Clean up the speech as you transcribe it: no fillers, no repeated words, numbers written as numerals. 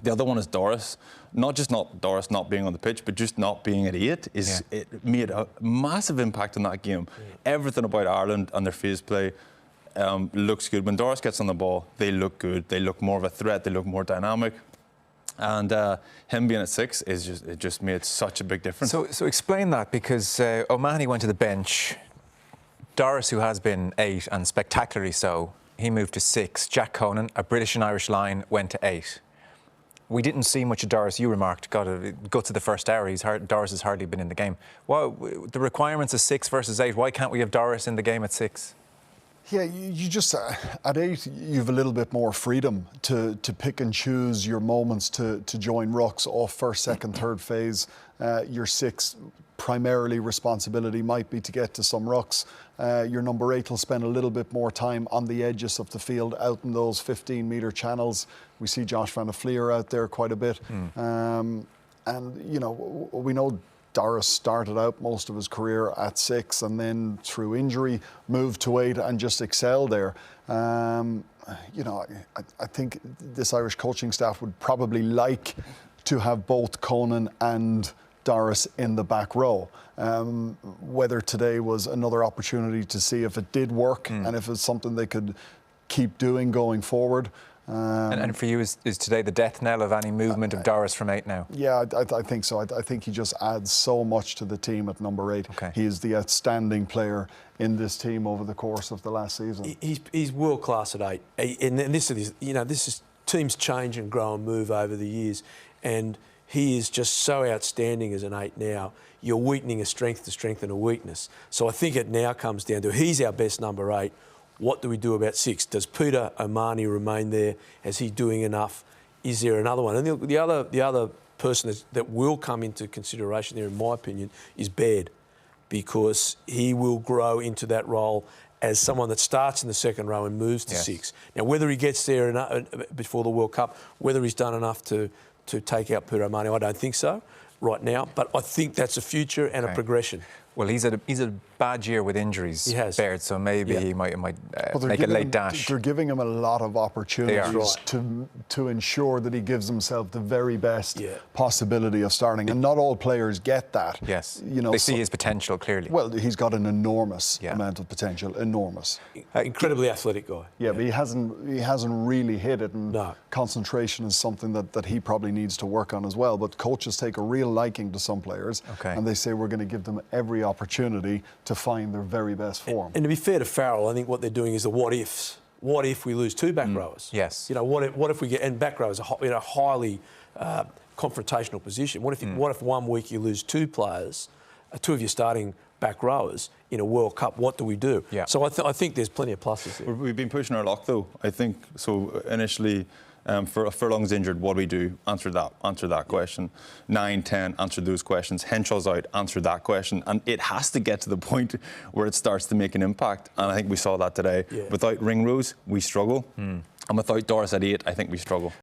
The other one is Doris. Not Doris not being on the pitch, but just not being at 8 it made a massive impact on that game. Everything about Ireland and their phase play looks good. When Doris gets on the ball, they look good. They look more of a threat. They look more dynamic. And him being at 6 it just made such a big difference. So explain that, because O'Mahony went to the bench. Doris, who has been 8 and spectacularly so, he moved to 6. Jack Conan, a British and Irish line, went to 8. We didn't see much of Doris. You remarked, got to the first hour. Doris has hardly been in the game. Well, the requirements of 6 versus 8. Why can't we have Doris in the game at 6? Yeah, you just, at 8, you have a little bit more freedom to pick and choose your moments to join rucks off first, second, third phase. Your 6 primarily responsibility might be to get to some rucks. Your number 8 will spend a little bit more time on the edges of the field, out in those 15-metre channels. We see Josh van der Fleer out there quite a bit. And, you know, we know Doris started out most of his career at 6 and then through injury moved to 8 and just excelled there. You know, I think this Irish coaching staff would probably like to have both Conan and Doris in the back row. Whether today was another opportunity to see if it did work and if it's something they could keep doing going forward. And for you, is today the death knell of any movement of Doris from 8 now? Yeah, I think so. I think he just adds so much to the team at number 8. Okay. He is the outstanding player in this team over the course of the last season. He's world class at 8. And this is, you know, this is teams change and grow and move over the years, and he is just so outstanding as an 8 now. You're weakening a strength to strengthen a weakness. So I think it now comes down to, he's our best number 8. What do we do about 6? Does Peter O'Mahony remain there? Is he doing enough? Is there another one? And the other person that will come into consideration there, in my opinion, is Baird, because he will grow into that role as someone that starts in the second row and moves to 6. Now, whether he gets there before the World Cup, whether he's done enough to take out Peter O'Mahony, I don't think so right now. But I think that's a future and a progression. Well, he's a bad year with injuries, he has. Baird, so maybe he might make a late dash. They're giving him a lot of opportunities to ensure that he gives himself the very best possibility of starting. And not all players get that. Yes, you know, they see his potential clearly. Well, he's got an enormous amount of potential, enormous. Incredibly athletic guy. Yeah, but he hasn't really hit it, and concentration is something that he probably needs to work on as well. But coaches take a real liking to some players, and they say we're going to give them every opportunity to find their very best form. And to be fair to Farrell, I think what they're doing is the what ifs. What if we lose 2 back rowers? Yes. You know, what if we get, and back rowers are in a highly confrontational position. What if 1 week you lose 2 players, 2 of your starting back rowers in a World Cup? What do we do? Yeah. So I think there's plenty of pluses there. We've been pushing our luck though. I think so. Initially, Furlong's injured. What do we do? Answer that question. 9, 10, answer those questions. Henshaw's out. Answer that question. And it has to get to the point where it starts to make an impact. And I think we saw that today. Without Ringrose, we struggle. And without Doris at 8, I think we struggle.